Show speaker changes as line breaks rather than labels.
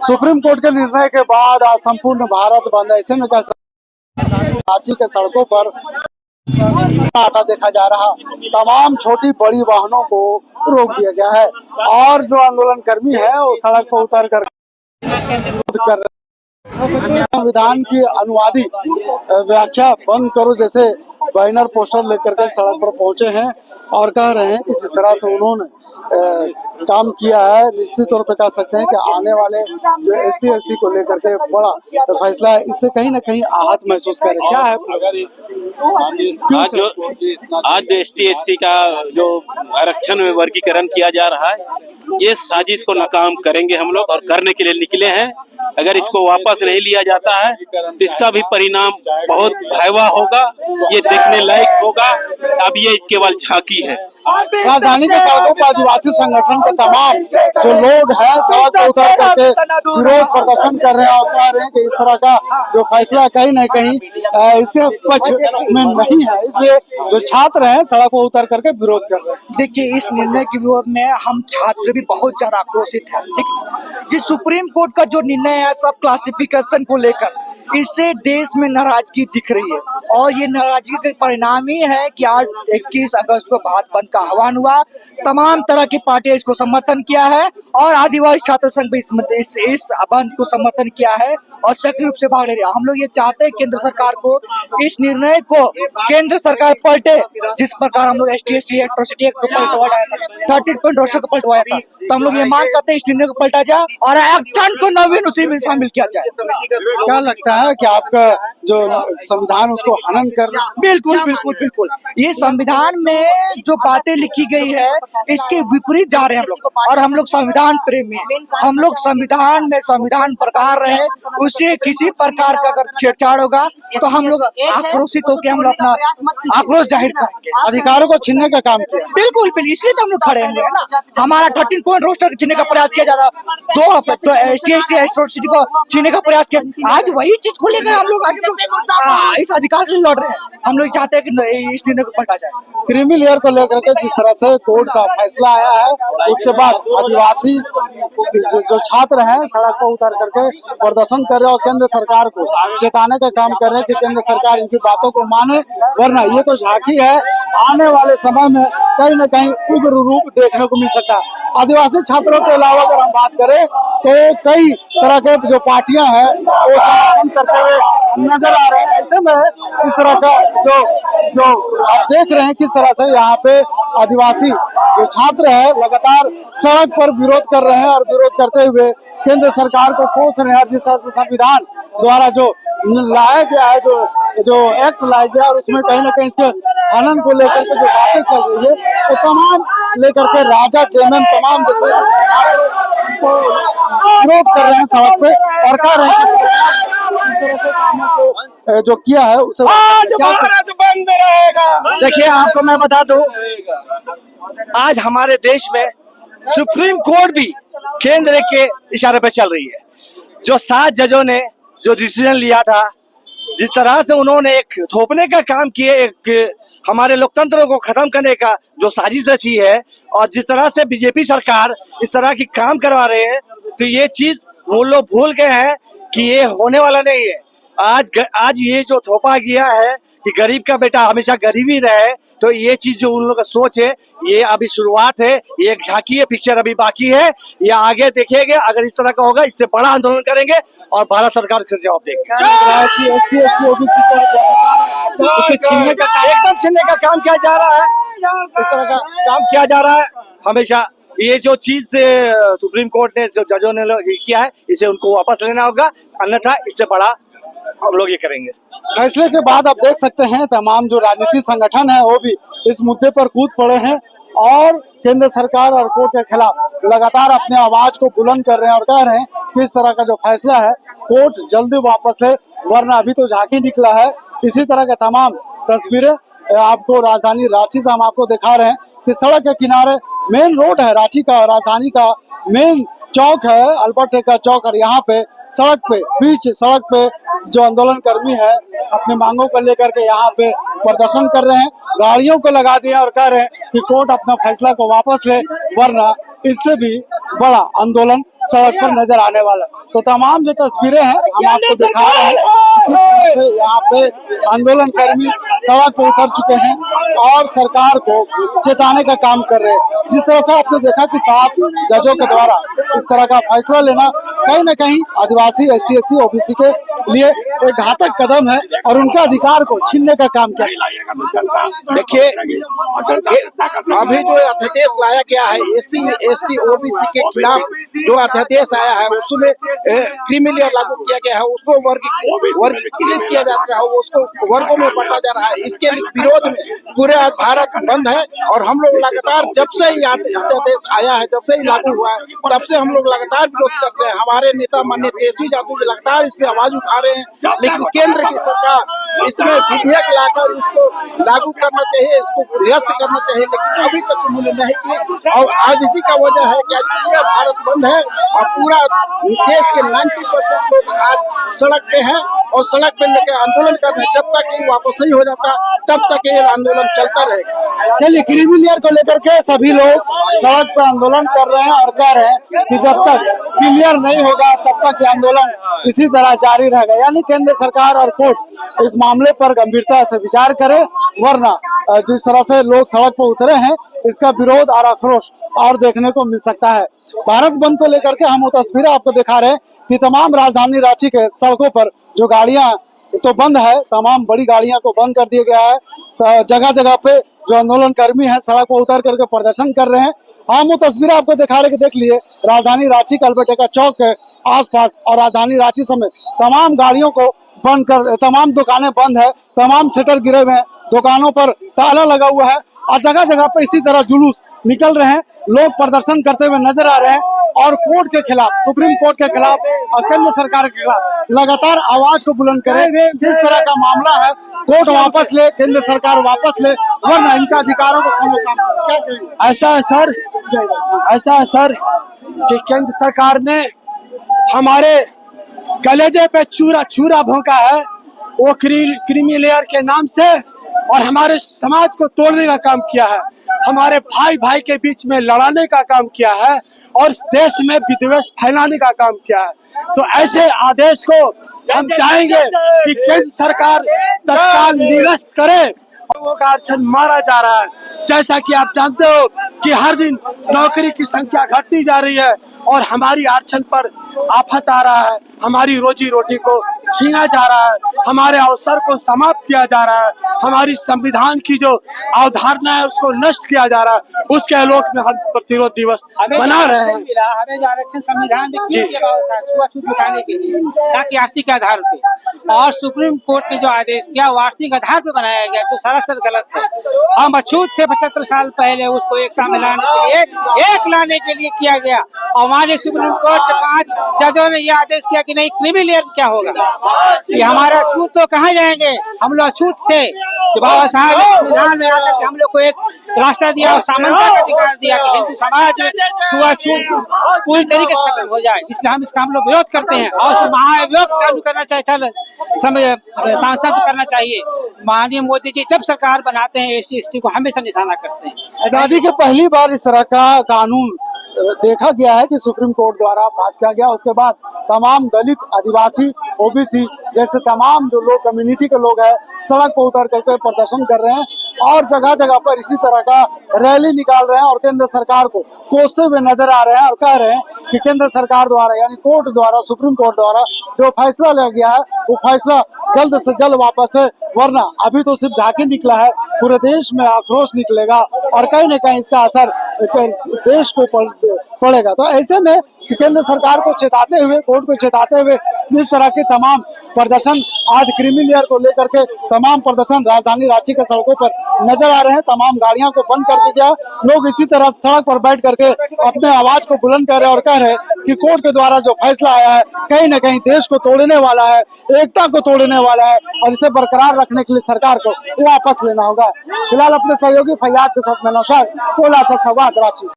Supreme court के निर्णय के बाद आज संपूर्ण भारत बंद है। ऐसे में क्या रांची के सड़कों पर आटा देखा जा रहा, तमाम छोटी बड़ी वाहनों को रोक दिया गया है और जो आंदोलन कर्मी है वो सड़क पर उतर कर संविधान की अनुवादी व्याख्या बंद करो जैसे बैनर पोस्टर लेकर के सड़क पर पहुंचे हैं और कह रहे हैं कि जिस तरह से उन्होंने काम किया है, निश्चित तौर पे कह सकते हैं कि आने वाले जो SC को लेकर के बड़ा फैसला है, इससे कहीं ना कहीं आहत महसूस करें। क्या है
आज जो ST/SC का जो आरक्षण में वर्गीकरण किया जा रहा है, ये साजिश को नाकाम करेंगे हम लोग और करने के लिए निकले हैं। अगर इसको वापस नहीं लिया जाता है तो इसका भी परिणाम बहुत भयावह होगा, ये देखने लायक होगा। अब ये केवल झांकी है।
राजधानी के सड़कों पर आदिवासी संगठन के तमाम जो लोग हैं सड़क पर उतर करके विरोध प्रदर्शन कर रहे हैं और कह रहे हैं कि इस तरह का जो फैसला कहीं न कहीं इसके पक्ष में नहीं है, इसलिए जो छात्र हैं सड़क पर उतर करके विरोध कर रहे हैं।
देखिए, इस निर्णय के विरोध में हम छात्र भी बहुत ज्यादा आक्रोशित हैं। ठीक, जिस सुप्रीम कोर्ट का जो निर्णय है सब क्लासिफिकेशन को लेकर, इससे देश में नाराजगी दिख रही है और ये नाराजगी का परिणाम ही है कि आज 21 अगस्त को भारत बंद का आह्वान हुआ। तमाम तरह की पार्टियां इसको समर्थन किया है और आदिवासी छात्र संघ भी इस बंद को समर्थन किया है और सक्रिय रूप से भाग ले रहे हैं। हम लोग ये चाहते हैं केंद्र सरकार को इस निर्णय को केंद्र सरकार पलटे, जिस प्रकार हम लोग ST/SC एट्रोसिटी एक्ट को पलटवाया था, 13.2 को पलटवाया था, तो हम लोग ये मांग करते हैं इस निर्णय को पलटा जाए और एक्शन को नवीन उसी में शामिल किया जाए।
क्या लगता है कि आपका जो संविधान उसको हनन कर रहा है?
बिल्कुल बिल्कुल बिल्कुल, ये संविधान में जो बातें लिखी गई है इसके विपरीत जा रहे हैं हम लोग और हम लोग संविधान प्रेमी हैं। हम लोग संविधान में संविधान प्रकार रहे, उससे किसी प्रकार का अगर छेड़छाड़ होगा तो हम लोग आक्रोशित होकर हम लोग अपना आक्रोश जाहिर करेंगे।
अधिकारों को छीनने का काम किया।
बिल्कुल बिल्कुल, इसलिए तो हम लोग खड़े हैं ना। हमारा 13 पॉइंट रोस्टर छीनने का प्रयास किया जाता, तो ST/SC एट्रोसिटी को छीनने का प्रयास किया। आज वही चीज को लेकर हम लोग इस अधिकार के लिए लड़ रहे हैं। हम लोग चाहते हैं कि इस निर्णय को पलटा जाए।
क्रीमी लेयर को लेकर के जिस तरह से कोर्ट का फैसला आया है, उसके बाद आदिवासी जो छात्र हैं सड़क पर उतर करके प्रदर्शन कर रहे हैं और केंद्र सरकार को चेताने का काम कर रहे हैं कि केंद्र सरकार इनकी बातों को माने, वरना ये तो झांकी है, आने वाले समय में कहीं न कहीं उग्र रूप देखने को मिल सकता है। आदिवासी छात्रों के अलावा अगर हम बात करें तो कई तरह के जो पार्टियां हैं वो समर्थन करते हुए नजर आ रहे हैं। ऐसे में इस तरह का जो आप देख रहे हैं किस तरह से यहाँ पे आदिवासी जो छात्र है लगातार सड़क पर विरोध कर रहे हैं और विरोध करते हुए केंद्र सरकार को कोस रहे हैं। जिस तरह से संविधान द्वारा जो लाया गया है, जो एक्ट लाया गया और उसमें कहीं ना कहीं इसके हनन को लेकर के जो बातें चल रही है वो तमाम लेकर के राजा चेयरमैन तमाम जैसे विरोध कर रहे हैं सड़क पे और कह रहे हैं कि जो किया है उसे
भारत बंद रहेगा। देखिए, आपको मैं बता दूं, आज हमारे देश में सुप्रीम कोर्ट भी केंद्र के इशारे पे चल रही है। जो 7 जजों ने जो डिसीजन लिया था, जिस तरह से उन्होंने एक थोपने का काम किए, एक हमारे लोकतंत्र को खत्म करने का जो साजिश रची है और जिस तरह से बीजेपी सरकार इस तरह की काम करवा रहे हैं, तो ये चीज वो लोग भूल गए हैं कि ये होने वाला नहीं है। आज ये जो थोपा गया है कि गरीब का बेटा हमेशा गरीब ही रहे, तो ये चीज जो उन लोगों का सोच है ये अभी शुरुआत है, ये एक झांकी है, पिक्चर अभी बाकी है। ये आगे देखेंगे, अगर इस तरह का होगा इससे बड़ा आंदोलन करेंगे और भारत सरकार से जवाब देंगे। उसे छीनने का एकदम छीनने का काम किया जा रहा है, इस तरह का काम किया जा रहा है हमेशा। ये जो चीज से सुप्रीम कोर्ट ने जो जजों ने किया है इसे उनको वापस लेना होगा, अन्यथा इससे बड़ा हम लोग ये करेंगे।
फैसले के बाद आप देख सकते हैं तमाम जो राजनीतिक संगठन है वो भी इस मुद्दे पर कूद पड़े हैं और केंद्र सरकार और कोर्ट के खिलाफ लगातार अपने आवाज को बुलंद कर रहे हैं और कह रहे हैं कि इस तरह का जो फैसला है कोर्ट जल्दी वापस ले, वरना अभी तो झांकी निकला है। इसी तरह के तमाम तस्वीरें आपको राजधानी रांची से हम आपको दिखा रहे हैं कि सड़क के किनारे मेन रोड है, रांची का राजधानी का मेन चौक है, अल्बर्ट एक्का चौक, और यहाँ पे सड़क पे बीच सड़क पे जो आंदोलन कर्मी है अपनी मांगों को लेकर के यहाँ पे प्रदर्शन कर रहे हैं, गाड़ियों को लगा दिया और कह रहे हैं कि कोर्ट अपना फैसला को वापस ले, वरना इससे भी बड़ा आंदोलन सड़क पर नजर आने वाला है। तो तमाम जो तस्वीरें हैं हम आपको दिखा रहे हैं, यहाँ पे आंदोलन कर्मी सड़क पर उतर चुके हैं और सरकार को चेताने का काम कर रहे हैं। जिस तरह से आपने देखा कि 7 जजों के द्वारा इस तरह का फैसला लेना कहीं न कहीं आदिवासी, ST/SC, OBC के लिए एक घातक कदम है और उनके अधिकार को छीनने का काम किया।
देखिए, अभी जो अध्यादेश लाया गया है SC, ST, OBC के खिलाफ जो अध्यादेश आया है उसमें क्रीमी लेयर लागू किया गया है, उसको वर्गीकृत किया जा रहा है, उसको वर्गों में बांटा जा रहा है। इसके विरोध में पूरे आज भारत बंद है और हम लोग लगातार जब से ही अध्यादेश आया है, जब से ही लागू हुआ है, तब से हम लोग लगातार विरोध कर रहे हैं। हमारे नेता माननीय तेजस्वी यादव जी लगातार इस पे आवाज उठा रहे हैं, लेकिन केंद्र की सरकार इसमें विधेयक लाकर इसको लागू करना चाहिए, इसको निरस्त करना चाहिए, लेकिन अभी तक उन्होंने नहीं की। और आज इसी का वजह है कि आज पूरा भारत बंद है और पूरा देश के 90% लोग आज सड़क पे हैं और सड़क पे लेकर आंदोलन कर रहे हैं। जब तक ये वापस नहीं हो जाता तब तक ये आंदोलन चलता रहेगा।
चलिए, क्रीमी लेयर को लेकर के सभी लोग सड़क पर आंदोलन कर रहे हैं और कह रहे हैं कि जब तक क्लियर नहीं होगा तब तक ये आंदोलन इसी तरह जारी रहेगा। यानी केंद्र सरकार और कोर्ट इस मामले पर गंभीरता से विचार करे, वरना जिस तरह से लोग सड़क पर उतरे हैं इसका विरोध और आक्रोश और देखने को मिल सकता है। भारत बंद को लेकर के हम वो तस्वीरें आपको दिखा रहे हैं कि तमाम राजधानी रांची के सड़कों पर जो गाड़ियां तो बंद है, तमाम बड़ी गाड़ियां को बंद कर दिया गया है। तो जगह जगह पे जो आंदोलन कर्मी है सड़क पर उतर करके प्रदर्शन कर रहे हैं। हम वो तस्वीरें आपको दिखा रहे हैं कि देख लिए राजधानी रांची कलबटेका चौक के आसपास और राजधानी रांची समेत तमाम गाड़ियों को बंद कर, तमाम दुकानें बंद है, तमाम शटर गिरे हुए हैं, दुकानों पर ताला लगा हुआ है और जगह जगह पे इसी तरह जुलूस निकल रहे हैं। लोग प्रदर्शन करते हुए नजर आ रहे हैं और कोर्ट के खिलाफ, सुप्रीम कोर्ट के खिलाफ और केंद्र सरकार के खिलाफ लगातार आवाज को बुलंद करें। किस तरह का मामला है, कोर्ट वापस ले, केंद्र सरकार वापस ले, वरना इनका अधिकारों को खोने का क्या कहेंगे?
ऐसा है सर कि केंद्र सरकार ने हमारे कलेजे पे छुरा भोंका है, वो क्रीमी लेयर के नाम से, और हमारे समाज को तोड़ने का काम किया है, हमारे भाई भाई के बीच में लड़ाने का काम किया है और देश में विद्वेष फैलाने का काम किया है। तो ऐसे आदेश को हम चाहेंगे कि केंद्र सरकार तत्काल निरस्त करे। लोगों का आरक्षण मारा जा रहा है, जैसा कि आप जानते हो कि हर दिन नौकरी की संख्या घटती जा रही है और हमारी आरक्षण पर आफत आ रहा है, हमारी रोजी रोटी को छीना जा रहा है, हमारे अवसर को समाप्त किया जा रहा है, हमारी संविधान की जो अवधारणा है उसको नष्ट किया जा रहा है। उसके आलोक में हम प्रतिरोध दिवस मना रहे हैं।
हमें जो आरक्षण संविधान में क्यों दिया छुआछूत मिटाने के लिए, ताकि आर्थिक आधार पे, और सुप्रीम कोर्ट ने जो आदेश किया वो आर्थिक आधार पे बनाया गया, जो सरासर गलत है। हम अछूत थे 75 साल पहले, उसको एकता में लाने के लिए, एक लाने के लिए किया गया और माननीय सुप्रीम कोर्ट के 5 जजों ने यह आदेश किया कि नहीं, क्रीमी लेयर क्या होगा, ये हमारा अछूत तो कहाँ जाएंगे, हम लोग अछूत थे। तो बाबा साहब ने संविधान में आकर के हम लोग को एक रास्ता दिया और सामंता का अधिकार दिया कि हिंदू समाज में छुआछूत पूरी तरीके से खत्म हो जाए, इसलिए हम इसका लोग विरोध करते हैं और महाअभियोग चालू करना चाहिए, सांसद करना चाहिए। माननीय मोदी जी जब सरकार बनाते हैं SC/ST को हमेशा निशाना करते हैं।
आजादी के पहली बार इस तरह का कानून देखा गया है कि सुप्रीम कोर्ट द्वारा पास किया गया। उसके बाद तमाम दलित, आदिवासी, OBC जैसे तमाम जो लोग, कम्युनिटी के लोग हैं, सड़क पर उतर करके प्रदर्शन कर रहे हैं और जगह जगह पर इसी तरह का रैली निकाल रहे हैं और केंद्र सरकार को कोसते हुए नजर आ रहे हैं और कह रहे हैं कि केंद्र सरकार द्वारा, यानी कोर्ट द्वारा, सुप्रीम कोर्ट द्वारा जो फैसला लिया गया है वो फैसला जल्द से जल्द वापस है, वरना अभी तो सिर्फ झांकी निकला है, पूरे देश में आक्रोश निकलेगा और कहीं न कहीं इसका असर देश को पड़ेगा। तो ऐसे में केंद्र सरकार को चेताते हुए, कोर्ट को चेताते हुए इस तरह के तमाम प्रदर्शन आज क्रीमी लेयर को लेकर के तमाम प्रदर्शन राजधानी रांची के सड़कों पर नजर आ रहे हैं। तमाम गाड़ियां को बंद कर दिया गया, लोग इसी तरह सड़क पर बैठ करके अपने आवाज को बुलंद कर रहे हैं और कह रहे हैं कि कोर्ट के द्वारा जो फैसला आया है कहीं न कहीं देश को तोड़ने वाला है, एकता को तोड़ने वाला है और इसे बरकरार रखने के लिए सरकार को वापस लेना होगा। फिलहाल अपने सहयोगी फैयाज के साथ मैं नौशाद, कोला संवाद, रांची।